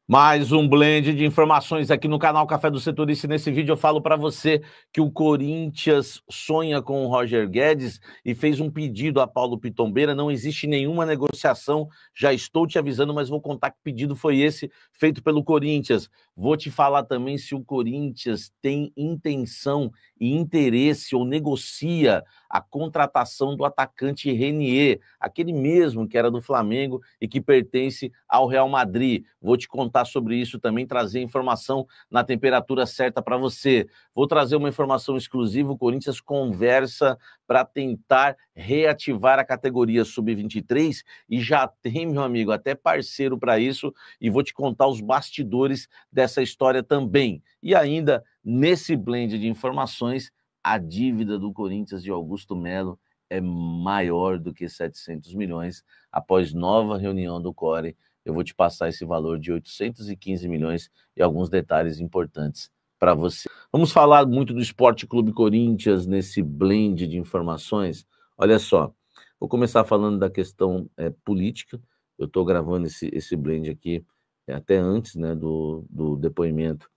Mais um blend de informações aqui no canal Café do Setorista. Nesse vídeo eu falo para você que o Corinthians sonha com o Roger Guedes e fez um pedido a Paulo Pitombeira. Não existe nenhuma negociação, já estou te avisando, mas vou contar que pedido foi esse feito pelo Corinthians. Vou te falar também se o Corinthians tem intenção e interesse ou negocia a contratação do atacante Renier, aquele mesmo que era do Flamengo e que pertence ao Real Madrid. Vou te contar sobre isso também, trazer informação na temperatura certa para você. Vou trazer uma informação exclusiva, o Corinthians conversa para tentar reativar a categoria Sub-23 e já tem, meu amigo, até parceiro para isso, e vou te contar os bastidores dessa história também. E ainda, nesse blend de informações, a dívida do Corinthians de Augusto Melo é maior do que 700 milhões. Após nova reunião do CORE, eu vou te passar esse valor de 815 milhões e alguns detalhes importantes para você. Vamos falar muito do Sport Clube Corinthians nesse blend de informações. Olha só, vou começar falando da questão política. Eu estou gravando esse blend aqui até antes, né, do depoimento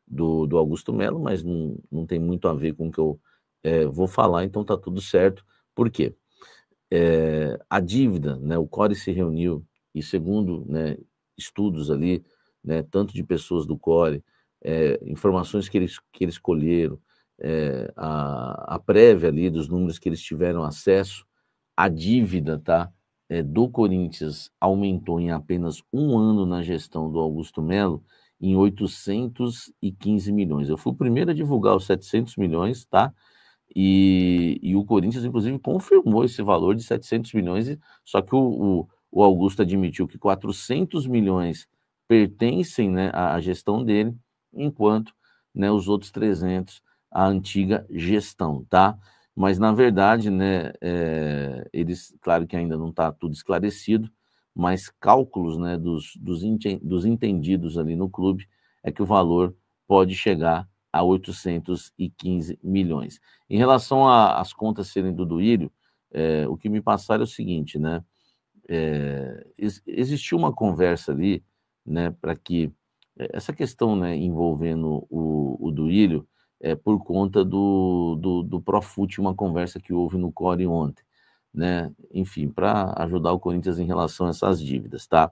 do Augusto Melo, mas não tem muito a ver com o que eu vou falar, então tá tudo certo. Por quê? A dívida, né, o CORE se reuniu e segundo, né, estudos ali, né, tanto de pessoas do CORE, informações que eles colheram, a prévia ali dos números que eles tiveram acesso, a dívida, tá, do Corinthians aumentou em apenas um ano na gestão do Augusto Melo em 815 milhões. Eu fui o primeiro a divulgar os 700 milhões, tá? E o Corinthians, inclusive, confirmou esse valor de 700 milhões, só que o Augusto admitiu que 400 milhões pertencem, né, à gestão dele, enquanto, né, os outros 300 à antiga gestão, tá? Mas, na verdade, né, eles, claro que ainda não está tudo esclarecido, mas cálculos, né, dos entendidos ali no clube é que o valor pode chegar a 815 milhões. Em relação às contas serem do Duílio, o que me passaram é o seguinte, né? Existiu uma conversa ali, né, para que essa questão, né, envolvendo o Duílio por conta do Profut, uma conversa que houve no CORE ontem, né? Enfim, para ajudar o Corinthians em relação a essas dívidas, tá?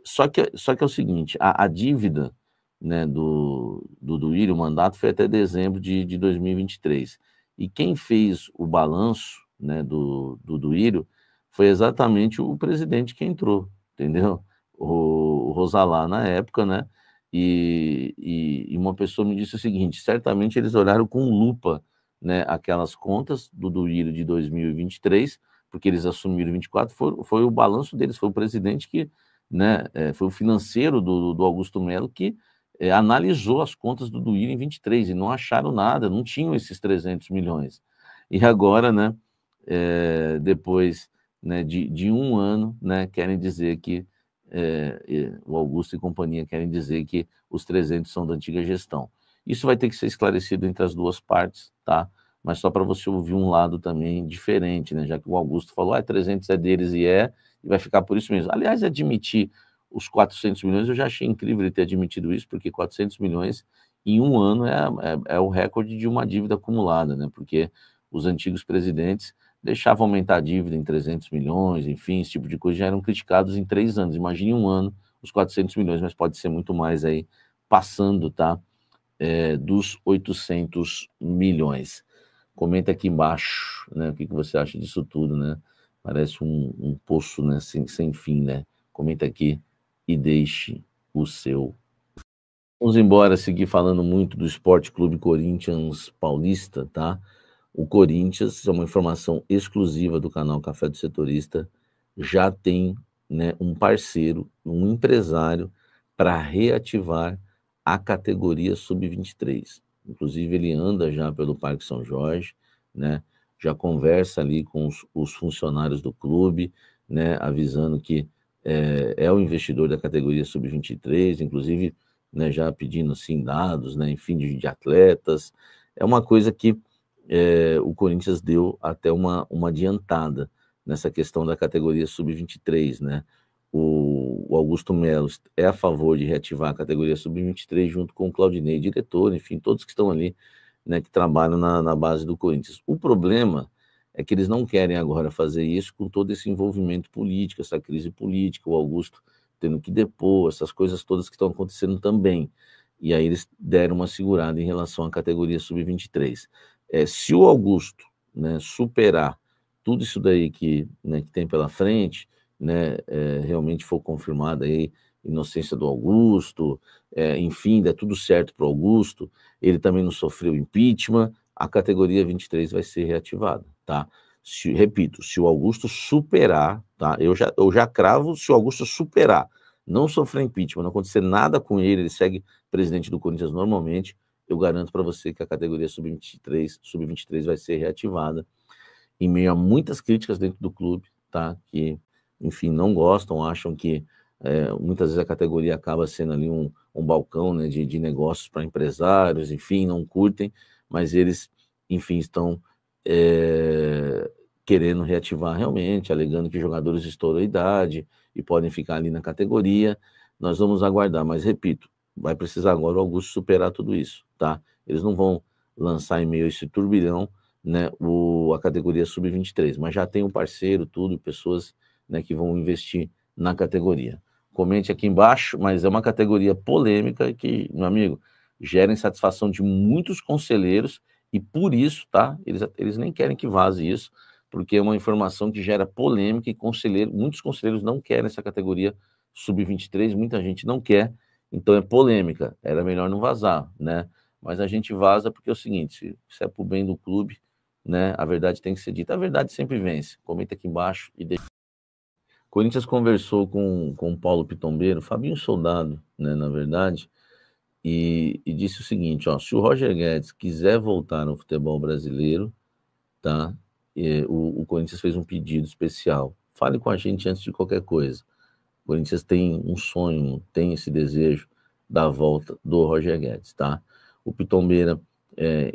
Só que é o seguinte, a dívida, né, do Duílio, o mandato foi até dezembro de 2023. E quem fez o balanço, né, do Duílio foi exatamente o presidente que entrou, entendeu? O Rosalá na época, né? E uma pessoa me disse o seguinte: certamente eles olharam com lupa, né, aquelas contas do Duílio de 2023, porque eles assumiram 24, foi o balanço deles, foi o presidente que, né, foi o financeiro do Augusto Melo que analisou as contas do Duílio em 23 e não acharam nada, não tinham esses 300 milhões. E agora, né, depois, né, de um ano, né, querem dizer que o Augusto e companhia querem dizer que os 300 são da antiga gestão. Isso vai ter que ser esclarecido entre as duas partes, tá? Mas só para você ouvir um lado também diferente, né? Já que o Augusto falou, 300 é deles e vai ficar por isso mesmo. Aliás, admitir os 400 milhões, eu já achei incrível ele ter admitido isso, porque 400 milhões em um ano é o recorde de uma dívida acumulada, né? Porque os antigos presidentes deixavam aumentar a dívida em 300 milhões, enfim, esse tipo de coisa, já eram criticados em 3 anos. Imagine um ano os 400 milhões, mas pode ser muito mais aí, passando, tá? Dos 800 milhões. Comenta aqui embaixo, né? O que você acha disso tudo, né? Parece um poço, né? Sem fim, né? Comenta aqui e deixe o seu. Vamos embora, seguir falando muito do Sport Clube Corinthians Paulista, tá? O Corinthians, é uma informação exclusiva do canal Café do Setorista, já tem, né, um parceiro, um empresário para reativar a categoria Sub-23. Inclusive, ele anda já pelo Parque São Jorge, né? Já conversa ali com os funcionários do clube, né, avisando que é o investidor da categoria Sub-23, inclusive, né, já pedindo assim, dados, né, enfim, de atletas. É uma coisa que o Corinthians deu até uma adiantada nessa questão da categoria Sub-23, né? o Augusto Melo é a favor de reativar a categoria sub-23 junto com o Claudinei, diretor, enfim, todos que estão ali, né, que trabalham na base do Corinthians. O problema é que eles não querem agora fazer isso com todo esse envolvimento político, essa crise política, o Augusto tendo que depor, essas coisas todas que estão acontecendo também. E aí eles deram uma segurada em relação à categoria sub-23. Se o Augusto, né, superar tudo isso daí né, que tem pela frente, né, realmente for confirmada aí inocência do Augusto, enfim, der tudo certo para o Augusto, ele também não sofreu impeachment, a categoria 23 vai ser reativada, tá? Repito, se o Augusto superar, tá? Eu já cravo se o Augusto superar, não sofrer impeachment, não acontecer nada com ele, ele segue presidente do Corinthians normalmente, eu garanto para você que a categoria sub-23 vai ser reativada, em meio a muitas críticas dentro do clube, tá? Que, enfim, não gostam, acham que muitas vezes a categoria acaba sendo ali um balcão, né, de negócios para empresários, enfim, não curtem, mas eles, enfim, estão querendo reativar realmente, alegando que jogadores estouram a idade e podem ficar ali na categoria. Nós vamos aguardar, mas repito, vai precisar agora o Augusto superar tudo isso, tá? Eles não vão lançar em meio a esse turbilhão, né, a categoria sub-23, mas já tem um parceiro, tudo, pessoas, né, que vão investir na categoria. Comente aqui embaixo, mas é uma categoria polêmica que, meu amigo, gera insatisfação de muitos conselheiros e por isso, tá, eles nem querem que vaze isso, porque é uma informação que gera polêmica e muitos conselheiros não querem essa categoria sub-23, muita gente não quer, então é polêmica, era melhor não vazar, né? Mas a gente vaza porque é o seguinte, se é pro bem do clube, né, a verdade tem que ser dita. A verdade sempre vence. Comenta aqui embaixo e deixa. Corinthians conversou com o Paulo Pitombeiro, Fabinho Soldado, né, na verdade, e disse o seguinte, ó, se o Roger Guedes quiser voltar no futebol brasileiro, tá, o Corinthians fez um pedido especial. Fale com a gente antes de qualquer coisa. O Corinthians tem um sonho, tem esse desejo da volta do Roger Guedes, tá? O Pitombeira,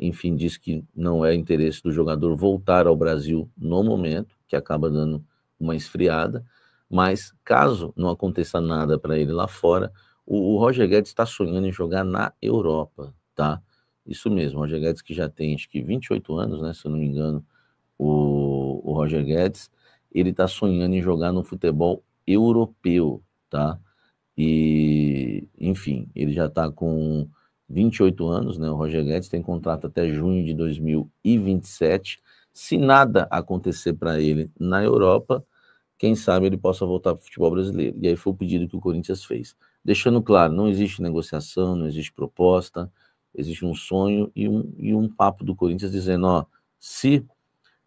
enfim, diz que não é interesse do jogador voltar ao Brasil no momento, que acaba dando uma esfriada, mas caso não aconteça nada para ele lá fora, o Roger Guedes está sonhando em jogar na Europa, tá? Isso mesmo, o Roger Guedes que já tem, acho que 28 anos, né, se eu não me engano, o Roger Guedes, ele está sonhando em jogar no futebol europeu, tá? E, enfim, ele já está com 28 anos, né? O Roger Guedes tem contrato até junho de 2027. Se nada acontecer para ele na Europa, quem sabe ele possa voltar para o futebol brasileiro. E aí foi o pedido que o Corinthians fez. Deixando claro, não existe negociação, não existe proposta, existe um sonho e um papo do Corinthians dizendo, ó, se,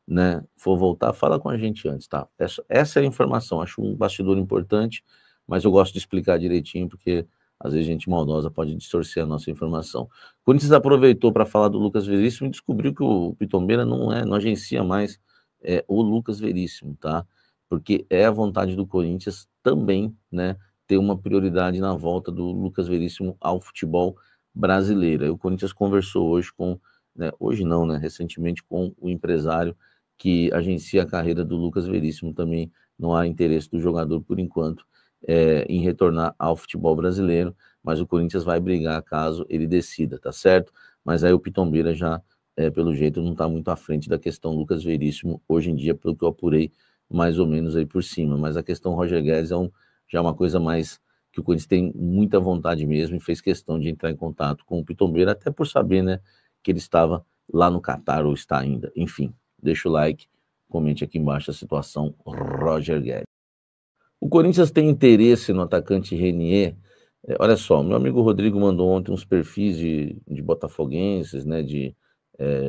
né, for voltar, fala com a gente antes, tá? Essa é a informação, acho um bastidor importante, mas eu gosto de explicar direitinho, porque às vezes gente maldosa pode distorcer a nossa informação. O Corinthians aproveitou para falar do Lucas Veríssimo e descobriu que o Pitombeira não agencia mais o Lucas Veríssimo, tá? Porque é a vontade do Corinthians também, né, ter uma prioridade na volta do Lucas Veríssimo ao futebol brasileiro. Aí o Corinthians conversou hoje com, né, hoje não, né, recentemente com o empresário que agencia a carreira do Lucas Veríssimo. Também não há interesse do jogador, por enquanto, em retornar ao futebol brasileiro, mas o Corinthians vai brigar caso ele decida, tá certo? Mas aí o Pitombeira já, pelo jeito, não está muito à frente da questão Lucas Veríssimo, hoje em dia, pelo que eu apurei mais ou menos aí por cima, mas a questão Roger Guedes já é uma coisa mais que o Corinthians tem muita vontade mesmo e fez questão de entrar em contato com o Pitombeira, até por saber, né, que ele estava lá no Catar ou está ainda, enfim. Deixa o like, comente aqui embaixo a situação Roger Guedes. O Corinthians tem interesse no atacante Renier. Olha só, meu amigo Rodrigo mandou ontem uns perfis de botafoguenses, né, de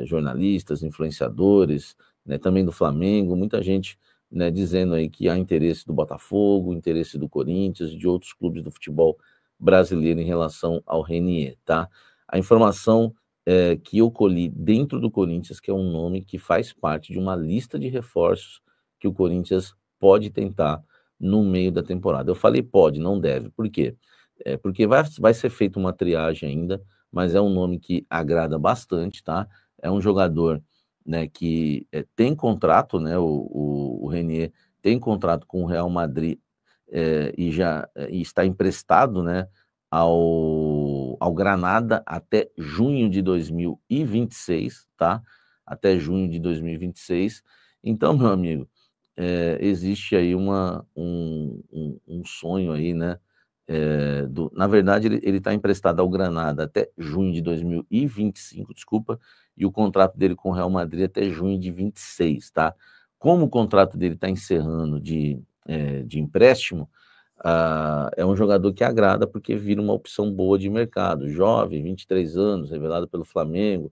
jornalistas, influenciadores, né, também do Flamengo, muita gente, né, dizendo aí que há interesse do Botafogo, interesse do Corinthians e de outros clubes do futebol brasileiro em relação ao Renier, tá? A informação que eu colhi dentro do Corinthians, que é um nome que faz parte de uma lista de reforços que o Corinthians pode tentar no meio da temporada. Eu falei pode, não deve. Por quê? Porque vai ser feita uma triagem ainda, mas é um nome que agrada bastante, tá? É um jogador, né, que tem contrato, né? O Renier tem contrato com o Real Madrid e está emprestado, né, ao Granada até junho de 2026, tá? Até junho de 2026. Então, meu amigo, existe aí um sonho aí, né? Na verdade, ele está emprestado ao Granada até junho de 2025, desculpa, e o contrato dele com o Real Madrid até junho de 26, tá? Como o contrato dele está encerrando de empréstimo, é um jogador que agrada porque vira uma opção boa de mercado. Jovem, 23 anos, revelado pelo Flamengo,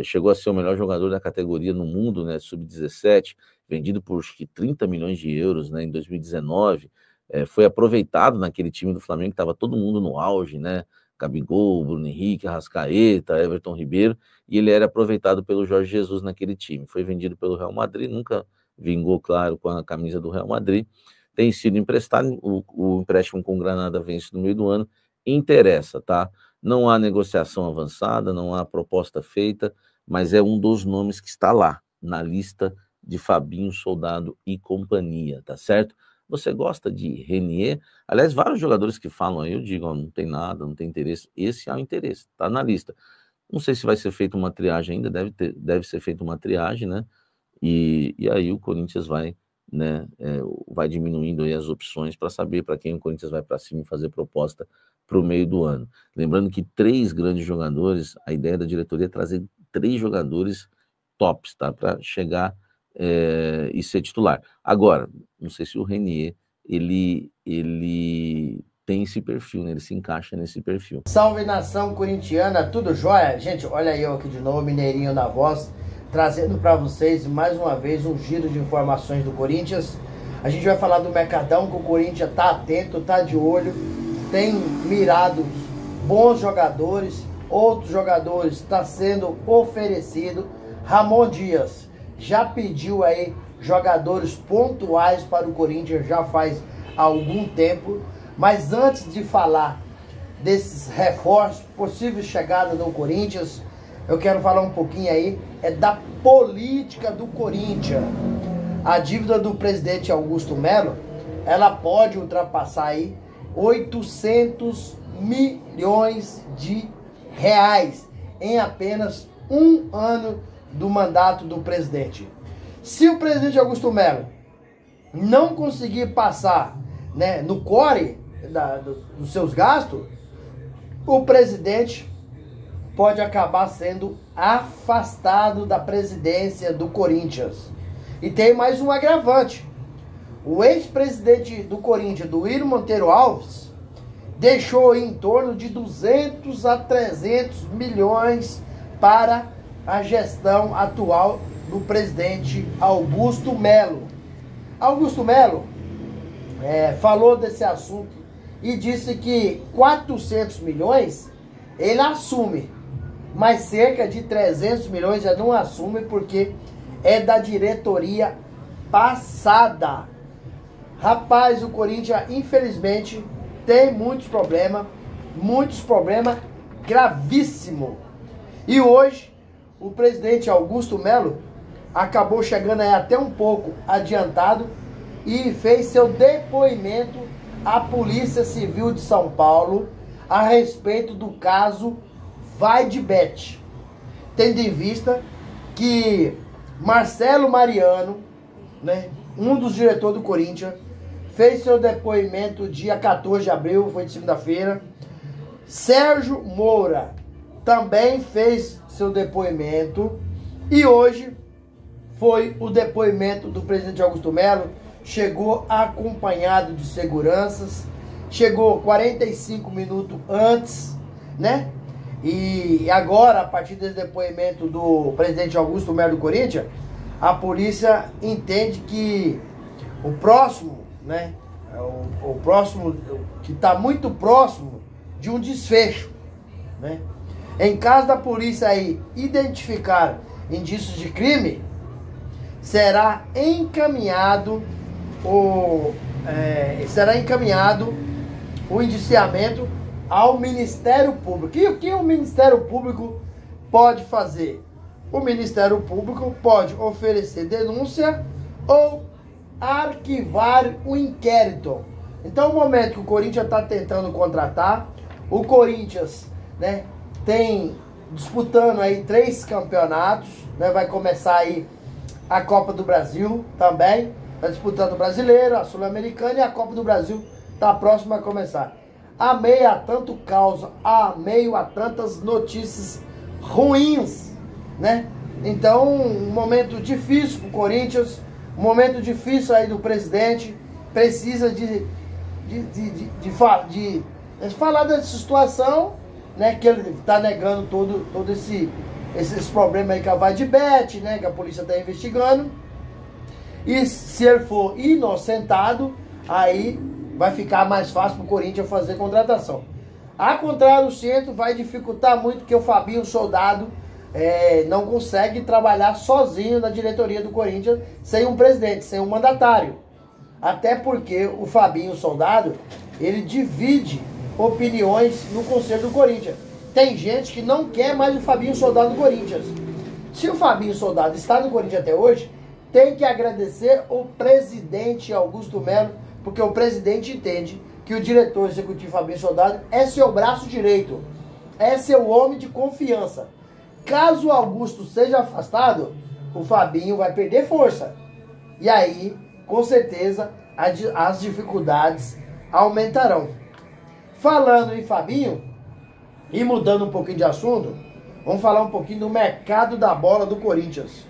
chegou a ser o melhor jogador da categoria no mundo, né, sub-17, vendido por acho que 30 milhões de euros, né, em 2019. Foi aproveitado naquele time do Flamengo, que estava todo mundo no auge, né? Gabigol, Bruno Henrique, Arrascaeta, Everton Ribeiro, e ele era aproveitado pelo Jorge Jesus naquele time. Foi vendido pelo Real Madrid, nunca vingou, claro, com a camisa do Real Madrid. Tem sido emprestado, o empréstimo com o Granada vence no meio do ano, interessa, tá? Não há negociação avançada, não há proposta feita, mas é um dos nomes que está lá, na lista de Fabinho, Soldado e companhia, tá certo? Você gosta de Renier? Aliás, vários jogadores que falam aí, eu digo, ó, não tem nada, não tem interesse. Esse há um interesse, tá na lista. Não sei se vai ser feita uma triagem ainda, deve ser feita uma triagem, né? E aí o Corinthians vai, né, vai diminuindo aí as opções para saber para quem o Corinthians vai para cima e fazer proposta para o meio do ano. Lembrando que 3 grandes jogadores, a ideia da diretoria é trazer 3 jogadores tops, tá? Para chegar e ser titular. Agora, não sei se o Renier, ele tem esse perfil, né? Ele se encaixa nesse perfil. Salve, nação corintiana, tudo jóia? Gente, olha eu aqui de novo, Mineirinho na voz, trazendo para vocês mais uma vez um giro de informações do Corinthians. A gente vai falar do Mercadão, que o Corinthians tá atento, tá de olho, tem mirado bons jogadores, outros jogadores está sendo oferecido. Ramon Dias já pediu aí jogadores pontuais para o Corinthians já faz algum tempo. Mas antes de falar desses reforços, possível chegada no Corinthians, eu quero falar um pouquinho aí da política do Corinthians. A dívida do presidente Augusto Melo, ela pode ultrapassar aí 800 milhões de reais em apenas um ano do mandato do presidente. Se o presidente Augusto Melo não conseguir passar, né, no core dos seus gastos, o presidente pode acabar sendo afastado da presidência do Corinthians. E tem mais um agravante. O ex-presidente do Corinthians, Duílio Monteiro Alves, deixou em torno de 200 a 300 milhões para a gestão atual do presidente Augusto Melo. Augusto Melo falou desse assunto e disse que 400 milhões ele assume, mas cerca de 300 milhões ele não assume porque é da diretoria passada. Rapaz, o Corinthians infelizmente tem muitos problemas gravíssimos. E hoje o presidente Augusto Melo acabou chegando aí até um pouco adiantado e fez seu depoimento à Polícia Civil de São Paulo a respeito do caso Vaidebet, tendo em vista que Marcelo Mariano, né, um dos diretores do Corinthians, fez seu depoimento dia 14 de abril, foi de segunda-feira. Sérgio Moura também fez seu depoimento e hoje foi o depoimento do presidente Augusto Melo. Chegou acompanhado de seguranças, chegou 45 minutos antes, né? E agora, a partir desse depoimento do presidente Augusto Melo do Corinthians, a polícia entende que o próximo, né? O próximo, que está muito próximo de um desfecho, né? Em caso da polícia aí identificar indícios de crime, será encaminhado o indiciamento ao Ministério Público. E o que o Ministério Público pode fazer? O Ministério Público pode oferecer denúncia ou arquivar o inquérito. Então, o momento que o Corinthians está tentando contratar, o Corinthians, né, tem disputando aí 3 campeonatos, né, vai começar aí a Copa do Brasil também, está disputando o Brasileiro, a Sul-Americana e a Copa do Brasil está próxima a começar. A meio a tanto caos, a meio a tantas notícias ruins, né? Então, um momento difícil para o Corinthians, um momento difícil aí do presidente, precisa de falar dessa situação, né? Que ele está negando todo esses problemas aí que a Vadibet, né? Que a polícia está investigando. E se ele for inocentado, aí vai ficar mais fácil para o Corinthians fazer contratação. A contrário, o centro vai dificultar muito, porque o Fabinho Soldado não consegue trabalhar sozinho na diretoria do Corinthians, sem um presidente, sem um mandatário. Até porque o Fabinho Soldado, ele divide opiniões no Conselho do Corinthians. Tem gente que não quer mais o Fabinho Soldado no Corinthians. Se o Fabinho Soldado está no Corinthians até hoje, tem que agradecer o presidente Augusto Melo, porque o presidente entende que o diretor executivo Fabinho Soldado é seu braço direito, é seu homem de confiança. Caso o Augusto seja afastado, o Fabinho vai perder força. E aí, com certeza, as dificuldades aumentarão. Falando em Fabinho, e mudando um pouquinho de assunto, vamos falar um pouquinho do mercado da bola do Corinthians.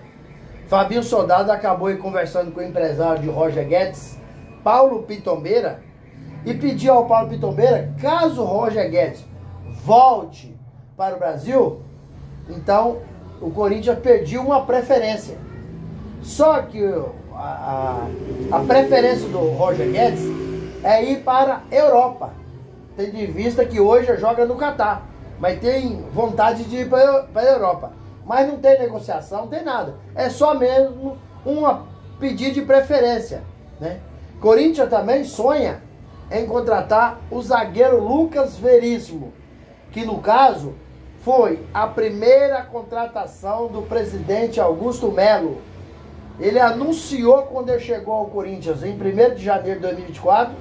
Fabinho Soldado acabou aí conversando com o empresário de Roger Guedes, Paulo Pitombeira, e pediu ao Paulo Pitombeira, caso Roger Guedes volte para o Brasil, então o Corinthians perdeu uma preferência. Só que a preferência do Roger Guedes é ir para a Europa, tendo em vista que hoje joga no Catar, mas tem vontade de ir para a Europa. Mas não tem negociação, não tem nada. É só mesmo um pedido de preferência, né? Corinthians também sonha em contratar o zagueiro Lucas Veríssimo, que no caso foi a primeira contratação do presidente Augusto Melo. Ele anunciou quando ele chegou ao Corinthians em 1º de janeiro de 2024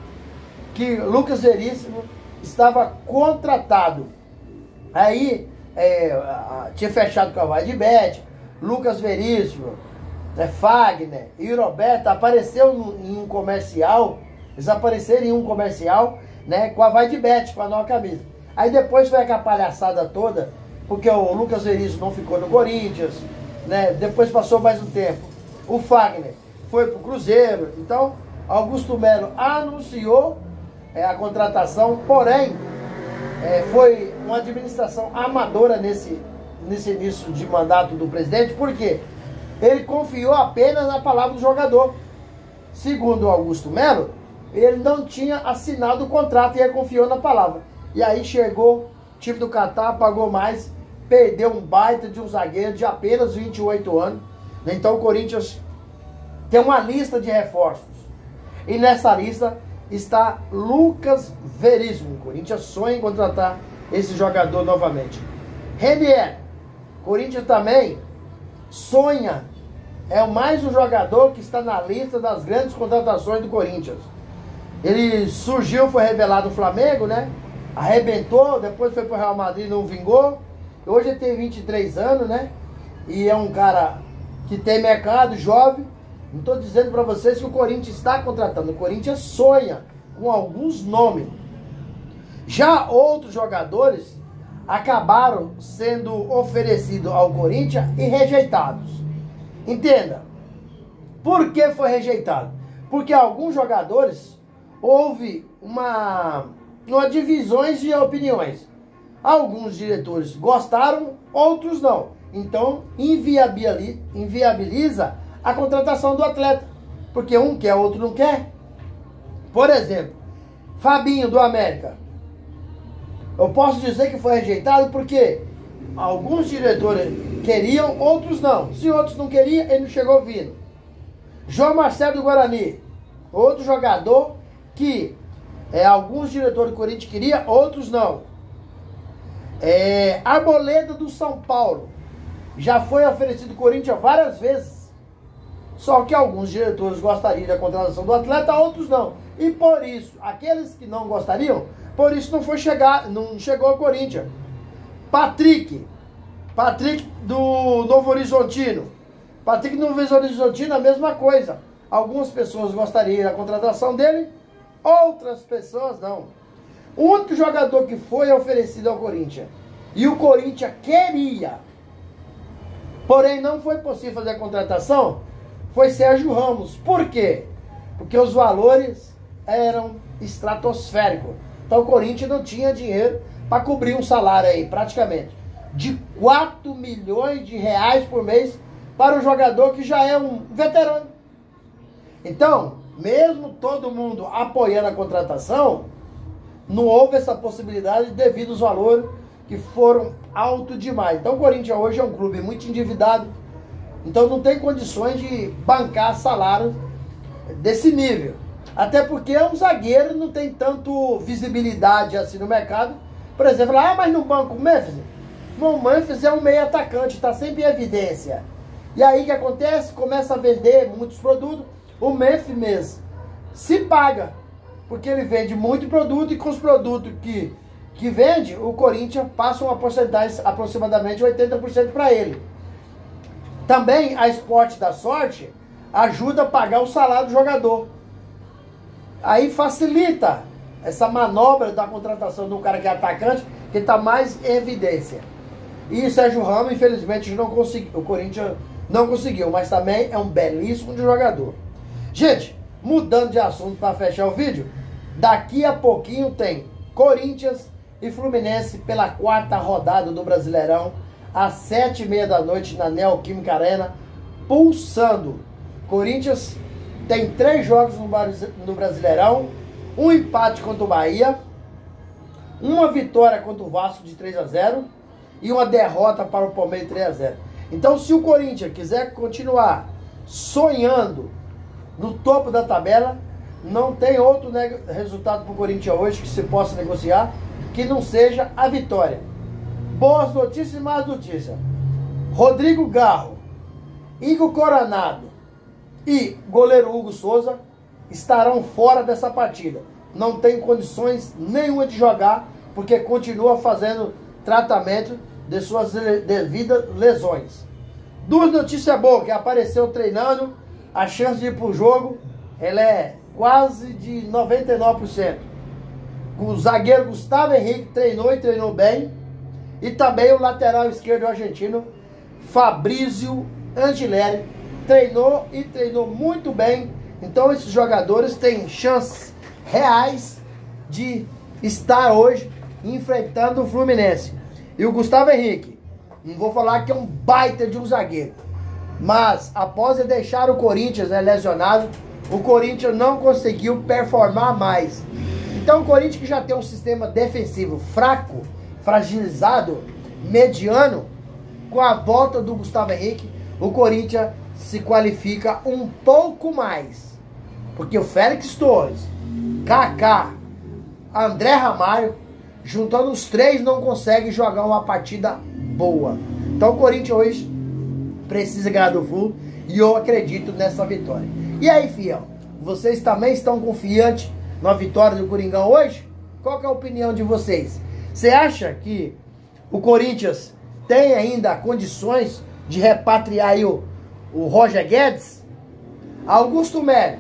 que Lucas Veríssimo estava contratado. Aí tinha fechado com a Vadibet, Lucas Veríssimo, Fagner e Roberto apareceu em um comercial, eles apareceram em um comercial, né, com a Vadibet, com a nova camisa. Aí depois foi aquela palhaçada toda, porque o Lucas Veríssimo não ficou no Corinthians, né, depois passou mais um tempo. O Fagner foi pro Cruzeiro, então Augusto Melo anunciou a contratação, porém foi uma administração amadora nesse início de mandato do presidente, porque ele confiou apenas na palavra do jogador. Segundo o Augusto Melo, ele não tinha assinado o contrato e ele confiou na palavra. E aí chegou, time do Catar, pagou mais, perdeu um baita de um zagueiro de apenas 28 anos. Então o Corinthians tem uma lista de reforços. E nessa lista está Lucas Veríssimo. O Corinthians sonha em contratar esse jogador novamente. Renier, Corinthians também sonha, é mais um jogador que está na lista das grandes contratações do Corinthians. Ele surgiu, foi revelado no Flamengo, né? Arrebentou, depois foi para o Real Madrid, não vingou. Hoje ele tem 23 anos, né? E é um cara que tem mercado, jovem. Não estou dizendo para vocês que o Corinthians está contratando. O Corinthians sonha com alguns nomes. Já outros jogadores acabaram sendo oferecidos ao Corinthians e rejeitados. Entenda. Por que foi rejeitado? Porque alguns jogadores houve uma divisões de opiniões. Alguns diretores gostaram, outros não. Então inviabiliza a contratação do atleta, porque um quer, outro não quer. Por exemplo, Fabinho do América. Eu posso dizer que foi rejeitado porque alguns diretores queriam, outros não. Se outros não queriam, ele não chegou vindo. João Marcelo do Guarani, outro jogador que alguns diretores do Corinthians queriam, outros não. Arboleda do São Paulo, já foi oferecido ao Corinthians várias vezes. Só que alguns diretores gostariam da contratação do atleta, outros não. E por isso, aqueles que não gostariam, por isso não chegou ao Corinthians. Patrick do Novo Horizontino. Patrick do Novo Horizontino, a mesma coisa. Algumas pessoas gostariam da contratação dele, outras pessoas não. O único jogador que foi oferecido ao Corinthians e o Corinthians queria, porém não foi possível fazer a contratação, foi Sérgio Ramos. Por quê? Porque os valores eram estratosféricos. Então o Corinthians não tinha dinheiro para cobrir um salário aí, praticamente, de 4 milhões de reais por mês para um jogador que já é um veterano. Então, mesmo todo mundo apoiando a contratação, não houve essa possibilidade devido aos valores que foram altos demais. Então o Corinthians hoje é um clube muito endividado, então não tem condições de bancar salário desse nível. Até porque um zagueiro não tem tanto visibilidade assim no mercado. Por exemplo, mas no banco o Memphis? Bom, o Memphis é um meio atacante, está sempre em evidência. E aí o que acontece? Começa a vender muitos produtos. O Memphis mesmo se paga, porque ele vende muito produto, e com os produtos que vende, o Corinthians passa uma porcentagem, aproximadamente 80% para ele. Também a Esporte da Sorte ajuda a pagar o salário do jogador. Aí facilita essa manobra da contratação de um cara que é atacante, que está mais em evidência. E o Sérgio Ramos, infelizmente, não conseguiu. O Corinthians não conseguiu, mas também é um belíssimo jogador. Gente, mudando de assunto para fechar o vídeo, daqui a pouquinho tem Corinthians e Fluminense pela 4ª rodada do Brasileirão, às 7h30 da noite na Neoquímica Arena, pulsando. Corinthians tem 3 jogos no Brasileirão, um empate contra o Bahia, uma vitória contra o Vasco de 3-0 e uma derrota para o Palmeiras 3-0. Então, se o Corinthians quiser continuar sonhando no topo da tabela, não tem outro resultado para o Corinthians hoje que se possa negociar que não seja a vitória. Boas notícias e más notícias. Rodrigo Garro, Igor Coronado e goleiro Hugo Souza estarão fora dessa partida. Não tem condições nenhuma de jogar, porque continua fazendo tratamento de suas devidas lesões. 2 notícias boas, que apareceu treinando, a chance de ir para o jogo, ela é quase de 99%. O zagueiro Gustavo Henrique treinou e treinou bem. E também o lateral esquerdo argentino, Fabrício Angileri, treinou e treinou muito bem. Então esses jogadores têm chances reais de estar hoje enfrentando o Fluminense. E o Gustavo Henrique, não vou falar que é um baita de um zagueiro, mas após ele deixar o Corinthians lesionado, o Corinthians não conseguiu performar mais. Então o Corinthians, que já tem um sistema defensivo fraco, fragilizado, mediano, com a volta do Gustavo Henrique, o Corinthians se qualifica um pouco mais. Porque o Félix Torres, Kaká, André Ramalho, juntando os 3, não consegue jogar uma partida boa. Então o Corinthians hoje precisa ganhar do Flu, e eu acredito nessa vitória. E aí, fiel, vocês também estão confiantes na vitória do Coringão hoje? Qual que é a opinião de vocês? Você acha que o Corinthians tem ainda condições de repatriar aí o Roger Guedes? Augusto Melo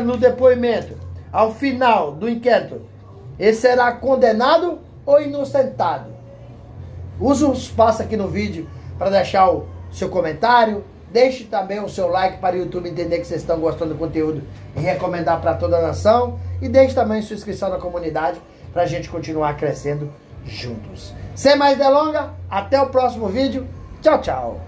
no depoimento, ao final do inquérito, ele será condenado ou inocentado? Use o espaço aqui no vídeo para deixar o seu comentário. Deixe também o seu like para o YouTube entender que vocês estão gostando do conteúdo e recomendar para toda a nação. E deixe também sua inscrição na comunidade para a gente continuar crescendo juntos. Sem mais delongas, até o próximo vídeo. Tchau, tchau.